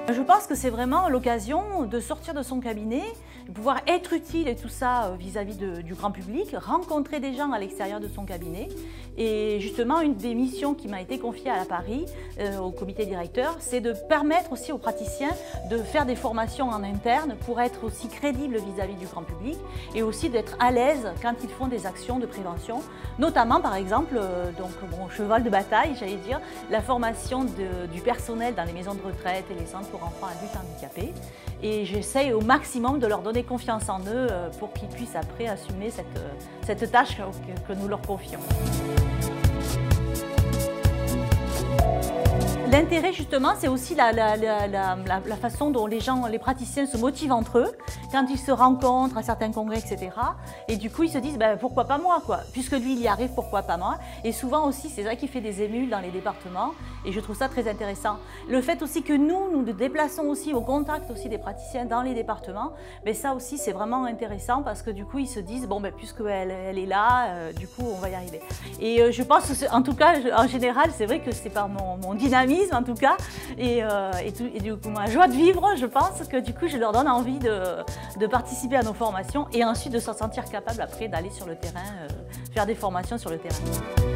Je pense que c'est vraiment l'occasion de sortir de son cabinet, de pouvoir être utile et tout ça vis-à-vis du grand public, rencontrer des gens à l'extérieur de son cabinet. Et justement, une des missions qui m'a été confiée à la Paris, au comité directeur, c'est de permettre aussi aux praticiens de faire des formations en interne pour être aussi crédibles vis-à-vis du grand public et aussi d'être à l'aise quand ils font des actions de prévention, notamment par exemple, donc mon cheval de bataille, j'allais dire, la formation du personnel dans les maisons de retraite et les centres pour enfants adultes handicapés. Et j'essaye au maximum de leur donner confiance en eux pour qu'ils puissent après assumer cette tâche que nous leur confions. L'intérêt justement, c'est aussi la façon dont les praticiens se motivent entre eux quand ils se rencontrent à certains congrès, etc. Et du coup, ils se disent ben, pourquoi pas moi quoi. Puisque lui, il y arrive, pourquoi pas moi. Et souvent aussi, c'est ça qui fait des émules dans les départements. Et je trouve ça très intéressant. Le fait aussi que nous déplaçons aussi au contact aussi des praticiens dans les départements, ben ça aussi, c'est vraiment intéressant parce que du coup, ils se disent bon ben puisqu'elle est là, du coup, on va y arriver. Et je pense, en tout cas, en général, c'est vrai que c'est par mon dynamisme en tout cas, et du coup ma joie de vivre, je pense que du coup je leur donne envie de participer à nos formations et ensuite de s'en sentir capable après d'aller sur le terrain, faire des formations sur le terrain.